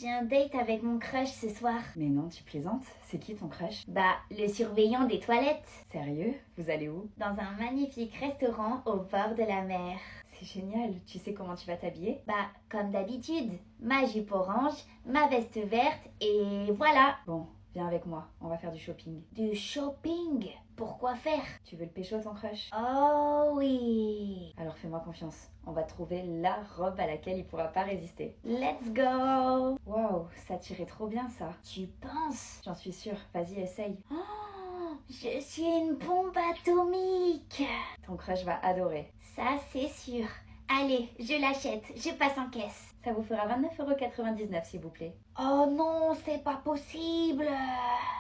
j'ai un date avec mon crush ce soir. Mais non, tu plaisantes? C'est qui ton crush? Bah, le surveillant des toilettes. Sérieux? Vous allez où? Dans un magnifique restaurant au bord de la mer. C'est génial, tu sais comment tu vas t'habiller? Bah, comme d'habitude, ma jupe orange, ma veste verte et voilà. Bon, viens avec moi, on va faire du shopping. Du shopping? Pourquoi faire? Tu veux le pécho ton crush? Oh oui. Alors fais-moi confiance, on va trouver la robe à laquelle il pourra pas résister. Let's go. Waouh, ça tirait trop bien ça. Tu penses? J'en suis sûre, vas-y essaye. Oh, je suis une bombe atomique. Ton crush va adorer. Ça c'est sûr. Allez, je l'achète, je passe en caisse. Ça vous fera 29,99 € s'il vous plaît. Oh non, c'est pas possible.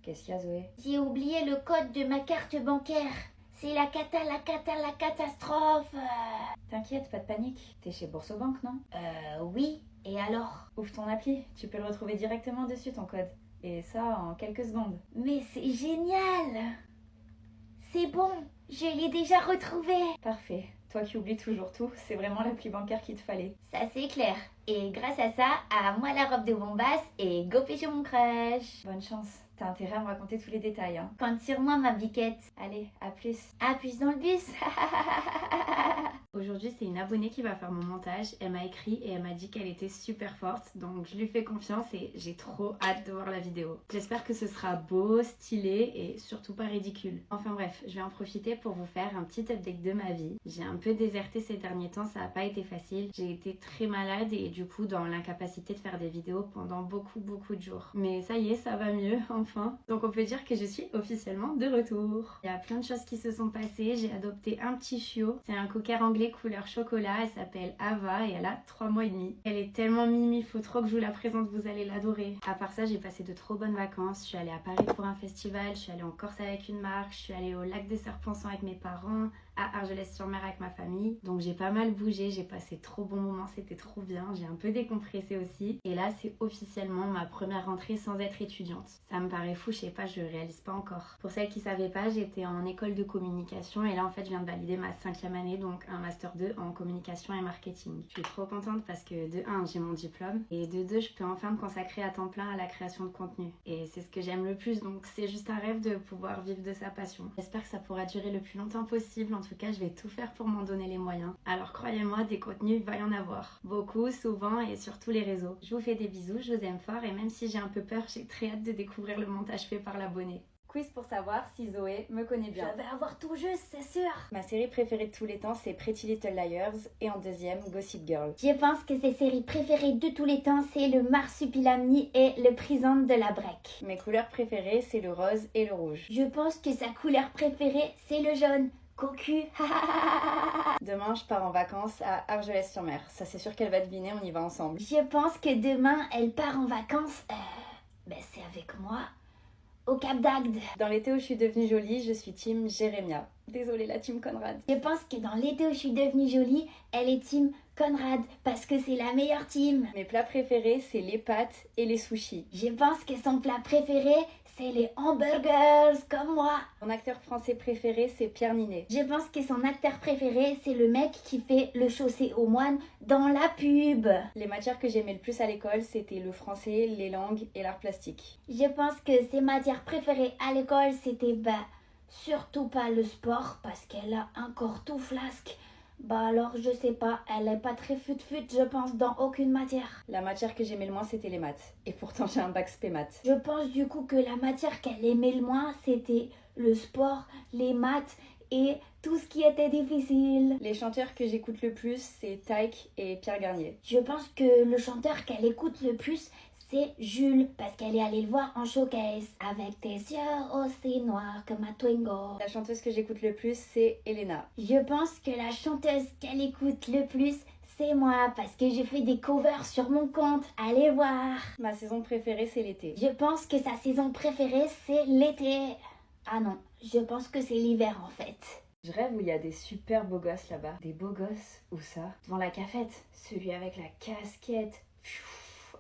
Qu'est-ce qu'il y a Zoé? J'ai oublié le code de ma carte bancaire. C'est la catastrophe. T'inquiète, pas de panique. T'es chez Boursobank, non? Oui, et alors? Ouvre ton appli, tu peux le retrouver directement dessus ton code. Et ça en quelques secondes. Mais c'est génial. C'est bon, je l'ai déjà retrouvé. Parfait. Toi qui oublies toujours tout, c'est vraiment l'appli bancaire qu'il te fallait. Ça c'est clair. Et grâce à ça, à moi la robe de bombasse et go pécho mon crush. Bonne chance. T'as intérêt à me raconter tous les détails, hein. Compte sur moi ma biquette. Allez, à plus. À plus dans le bus. Aujourd'hui, c'est une abonnée qui va faire mon montage. Elle m'a écrit et elle m'a dit qu'elle était super forte. Donc, je lui fais confiance et j'ai trop hâte de voir la vidéo. J'espère que ce sera beau, stylé et surtout pas ridicule. Enfin bref, je vais en profiter pour vous faire un petit update de ma vie. J'ai un peu déserté ces derniers temps, ça n'a pas été facile. J'ai été très malade et du coup dans l'incapacité de faire des vidéos pendant beaucoup de jours. Mais ça y est, ça va mieux, enfin. Donc on peut dire que je suis officiellement de retour. Il y a plein de choses qui se sont passées. J'ai adopté un petit chiot. C'est un cocker anglais couleur chocolat, elle s'appelle Ava et elle a 3 mois et demi. Elle est tellement mimi, faut trop que je vous la présente, vous allez l'adorer. À part ça, j'ai passé de trop bonnes vacances. Je suis allée à Paris pour un festival, je suis allée en Corse avec une marque, je suis allée au lac des Serpensants avec mes parents, à Argelès-sur-Mer avec ma famille. Donc j'ai pas mal bougé, j'ai passé trop bons moments, c'était trop bien. J'ai un peu décompressé aussi. Et là, c'est officiellement ma première rentrée sans être étudiante. Ça me paraît fou, je sais pas, je réalise pas encore. Pour celles qui savaient pas, j'étais en école de communication et là en fait je viens de valider ma 5e année, donc un master 2 en communication et marketing. Je suis trop contente parce que de 1, j'ai mon diplôme et de 2, je peux enfin me consacrer à temps plein à la création de contenu. Et c'est ce que j'aime le plus, donc c'est juste un rêve de pouvoir vivre de sa passion. J'espère que ça pourra durer le plus longtemps possible. En tout cas, je vais tout faire pour m'en donner les moyens. Alors croyez-moi, des contenus, il va y en avoir. Beaucoup, souvent et sur tous les réseaux. Je vous fais des bisous, je vous aime fort et même si j'ai un peu peur, j'ai très hâte de découvrir le montage fait par l'abonné. Quiz pour savoir si Zoé me connaît bien. Je vais avoir tout juste, c'est sûr. Ma série préférée de tous les temps, c'est Pretty Little Liars et en deuxième, Gossip Girl. Je pense que ses séries préférées de tous les temps, c'est le Marsupilami et le Prison de la Breque. Mes couleurs préférées, c'est le rose et le rouge. Je pense que sa couleur préférée, c'est le jaune. Cocu. Demain, je pars en vacances à Argelès-sur-Mer. Ça, c'est sûr qu'elle va deviner, on y va ensemble. Je pense que demain, elle part en vacances. C'est avec moi. Au Cap d'Agde. Dans l'été où je suis devenue jolie, je suis team Jérémia. Désolée la team Conrad. Je pense que dans l'été où je suis devenue jolie, elle est team Conrad parce que c'est la meilleure team. Mes plats préférés, c'est les pâtes et les sushis. Je pense que son plat préféré, c'est les hamburgers comme moi. Mon acteur français préféré, c'est Pierre Ninet. Je pense que son acteur préféré, c'est le mec qui fait le chaussé aux moines dans la pub. Les matières que j'aimais le plus à l'école, c'était le français, les langues et l'art plastique. Je pense que ses matières préférées à l'école, c'était surtout pas le sport parce qu'elle a un corps tout flasque. Alors je sais pas, elle est pas très fut-fut je pense dans aucune matière. La matière que j'aimais le moins c'était les maths. Et pourtant j'ai un bac spé maths. Je pense du coup que la matière qu'elle aimait le moins c'était le sport, les maths et tout ce qui était difficile. Les chanteurs que j'écoute le plus c'est Taïk et Pierre Garnier. Je pense que le chanteur qu'elle écoute le plus c'est Jules, parce qu'elle est allée le voir en showcase. Avec tes yeux aussi noirs que ma Twingo. La chanteuse que j'écoute le plus, c'est Elena. Je pense que la chanteuse qu'elle écoute le plus, c'est moi, parce que j'ai fait des covers sur mon compte. Allez voir. Ma saison préférée, c'est l'été. Je pense que sa saison préférée, c'est l'été. Ah non, je pense que c'est l'hiver en fait. Je rêve où il y a des super beaux gosses là-bas. Des beaux gosses, où ça? Devant la cafette. Celui avec la casquette.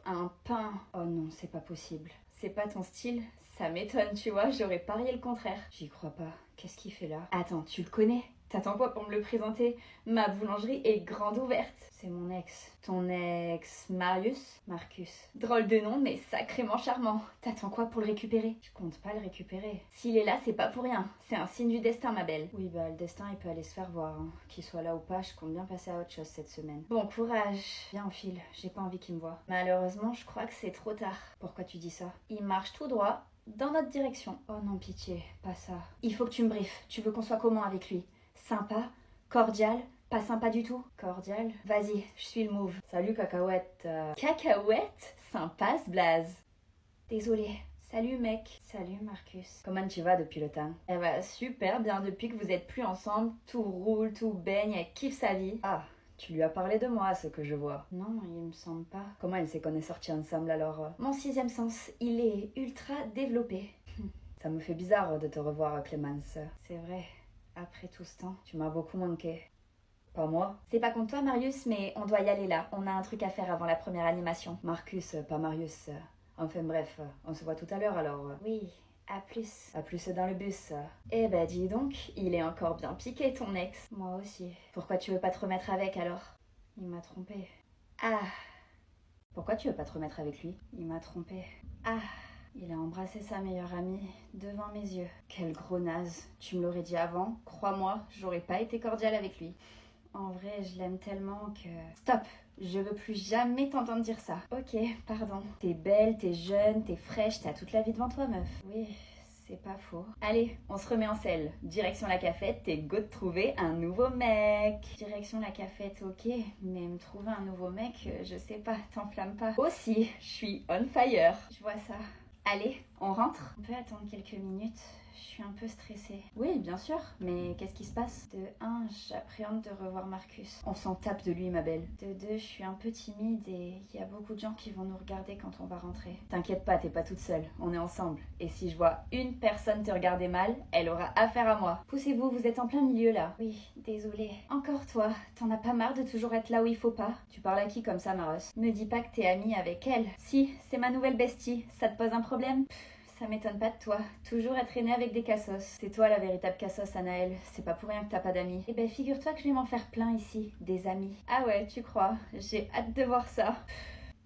Un pain. Oh non, c'est pas possible. C'est pas ton style? Ça m'étonne, tu vois, j'aurais parié le contraire. J'y crois pas. Qu'est-ce qu'il fait là? Attends, tu le connais? T'attends quoi pour me le présenter? Ma boulangerie est grande ouverte. C'est mon ex. Ton ex Marius? Marcus. Drôle de nom, mais sacrément charmant. T'attends quoi pour le récupérer? Je compte pas le récupérer. S'il est là, c'est pas pour rien. C'est un signe du destin, ma belle. Oui, bah le destin, il peut aller se faire voir. Hein. Qu'il soit là ou pas, je compte bien passer à autre chose cette semaine. Bon, courage. Viens, on file. J'ai pas envie qu'il me voie. Malheureusement, je crois que c'est trop tard. Pourquoi tu dis ça? Il marche tout droit dans notre direction. Oh non, pitié, pas ça. Il faut que tu me briefes. Tu veux qu'on soit comment avec lui? Sympa? Cordial? Pas sympa du tout? Cordial? Vas-y, je suis le move. Salut cacahuète. Cacahuète? Sympa ce blaze. Désolée. Salut mec. Salut Marcus. Comment tu vas depuis le temps? Elle va super bien depuis que vous êtes plus ensemble. Tout roule, tout baigne, elle kiffe sa vie. Ah, tu lui as parlé de moi, ce que je vois. Non, il me semble pas. Comment elle sait qu'on est sortis ensemble alors? Mon sixième sens, il est ultra développé. Ça me fait bizarre de te revoir, Clémence. C'est vrai. Après tout ce temps, tu m'as beaucoup manqué. Pas moi. C'est pas contre toi, Marius, mais on doit y aller là. On a un truc à faire avant la première animation. Marcus, pas Marius. Enfin bref, on se voit tout à l'heure alors. Oui, à plus. À plus dans le bus. Eh ben dis donc, il est encore bien piqué ton ex. Moi aussi. Pourquoi tu veux pas te remettre avec alors? Il m'a trompé. Ah. Pourquoi tu veux pas te remettre avec lui? Il m'a trompé. Ah. Il a embrassé sa meilleure amie devant mes yeux. Quel gros naze. Tu me l'aurais dit avant, crois-moi, j'aurais pas été cordiale avec lui. En vrai, je l'aime tellement que... Stop! Je veux plus jamais t'entendre dire ça. Ok, pardon. T'es belle, t'es jeune, t'es fraîche, t'as toute la vie devant toi, meuf. Oui, c'est pas faux. Allez, on se remet en selle. Direction la cafette, t'es go de trouver un nouveau mec. Direction la cafette, ok. Mais me trouver un nouveau mec, je sais pas, t'enflamme pas. Aussi, je suis on fire. Je vois ça. Allez, on rentre? On peut attendre quelques minutes. Je suis un peu stressée. Oui, bien sûr, mais qu'est-ce qui se passe? De 1, j'appréhende de revoir Marcus. On s'en tape de lui, ma belle. De 2, je suis un peu timide et il y a beaucoup de gens qui vont nous regarder quand on va rentrer. T'inquiète pas, t'es pas toute seule. On est ensemble. Et si je vois une personne te regarder mal, elle aura affaire à moi. Poussez-vous, vous êtes en plein milieu là. Oui, désolée. Encore toi, t'en as pas marre de toujours être là où il faut pas? Tu parles à qui comme ça, Maros? Me dis pas que t'es amie avec elle. Si, c'est ma nouvelle bestie. Ça te pose un problème? Ça m'étonne pas de toi. Toujours être aînée avec des cassos. C'est toi la véritable cassos, Anaël. C'est pas pour rien que t'as pas d'amis. Eh ben, figure-toi que je vais m'en faire plein ici. Des amis. Ah ouais, tu crois? J'ai hâte de voir ça.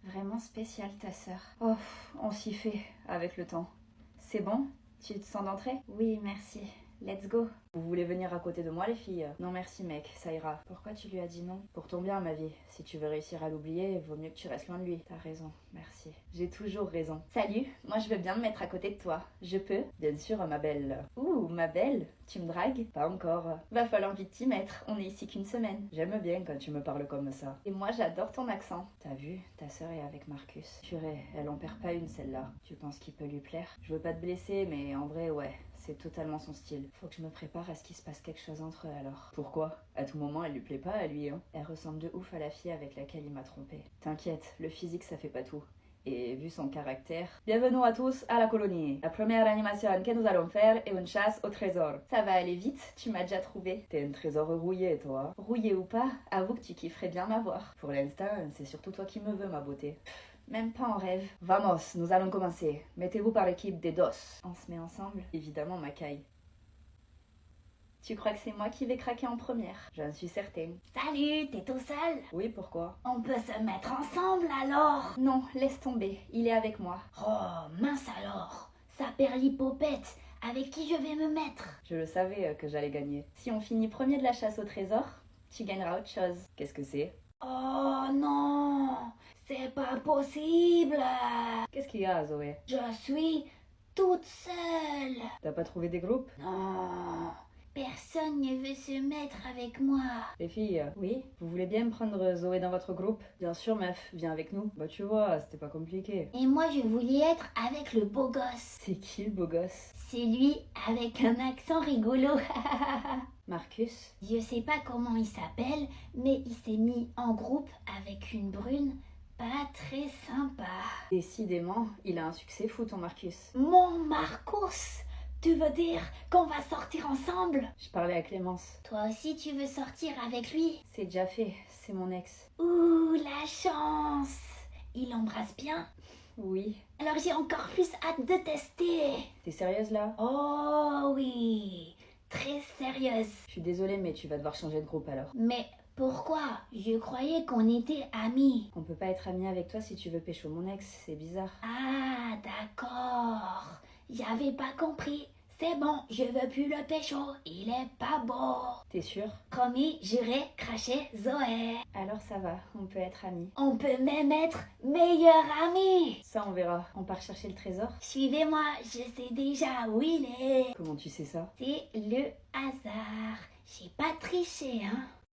Vraiment spécial, ta sœur. Oh, on s'y fait avec le temps. C'est bon? Tu te sens d'entrer? Oui, merci. Let's go. Vous voulez venir à côté de moi, les filles? Non merci mec, ça ira. Pourquoi tu lui as dit non? Pour ton bien, ma vie. Si tu veux réussir à l'oublier, vaut mieux que tu restes loin de lui. T'as raison, merci. J'ai toujours raison. Salut, moi je veux bien me mettre à côté de toi. Je peux? Bien sûr, ma belle. Ouh, ma belle, tu me dragues? Pas encore. Va falloir vite t'y mettre, on est ici qu'une semaine. J'aime bien quand tu me parles comme ça. Et moi j'adore ton accent. T'as vu, ta sœur est avec Marcus. Purée, elle en perd pas une celle-là. Tu penses qu'il peut lui plaire? Je veux pas te blesser, mais en vrai, ouais. C'est totalement son style. Faut que je me prépare à ce qu'il se passe quelque chose entre eux alors. Pourquoi? À tout moment, elle lui plaît pas à lui, hein. Elle ressemble de ouf à la fille avec laquelle il m'a trompé. T'inquiète, le physique ça fait pas tout. Et vu son caractère... Bienvenue à tous à la colonie. La première animation que nous allons faire est une chasse au trésor. Ça va aller vite, tu m'as déjà trouvé. T'es un trésor rouillé, toi. Rouillé ou pas, avoue que tu kifferais bien m'avoir. Pour l'instant, c'est surtout toi qui me veux, ma beauté. Même pas en rêve. Vamos, nous allons commencer. Mettez-vous par l'équipe des DOS. On se met ensemble? Évidemment, Macaille. Tu crois que c'est moi qui vais craquer en première? J'en suis certaine. Salut, t'es tout seul? Oui, pourquoi? On peut se mettre ensemble alors? Non, laisse tomber. Il est avec moi. Oh, mince alors. Sa perlipopette, avec qui je vais me mettre? Je le savais que j'allais gagner. Si on finit premier de la chasse au trésor, tu gagneras autre chose. Qu'est-ce que c'est? Oh non, c'est pas possible. Qu'est-ce qu'il y a, Zoé? Je suis toute seule. T'as pas trouvé des groupes? Non, personne ne veut se mettre avec moi. Les filles, oui? Vous voulez bien prendre Zoé dans votre groupe? Bien sûr, meuf, viens avec nous. Bah tu vois, c'était pas compliqué. Et moi, je voulais être avec le beau gosse. C'est qui le beau gosse? C'est lui avec un accent rigolo. Marcus? Je sais pas comment il s'appelle, mais il s'est mis en groupe avec une brune pas très sympa. Décidément, il a un succès fou, ton Marcus. Mon Marcus, tu veux dire qu'on va sortir ensemble? Je parlais à Clémence. Toi aussi tu veux sortir avec lui? C'est déjà fait, c'est mon ex. Ouh, la chance! Il embrasse bien? Oui. Alors j'ai encore plus hâte de tester. T'es sérieuse là? Oh oui, très sérieuse. Je suis désolée, mais tu vas devoir changer de groupe alors. Mais pourquoi? Je croyais qu'on était amis. On peut pas être amis avec toi si tu veux pécho mon ex, c'est bizarre. Ah, d'accord. J'avais pas compris. C'est bon, je veux plus le pécho. Il est pas beau. T'es sûre? Promis, juré, craché, Zoé. Alors ça va, on peut être amis. On peut même être meilleurs amis. Ça on verra. On part chercher le trésor? Suivez-moi, je sais déjà où il est. Comment tu sais ça? C'est le hasard. J'ai pas triché, hein.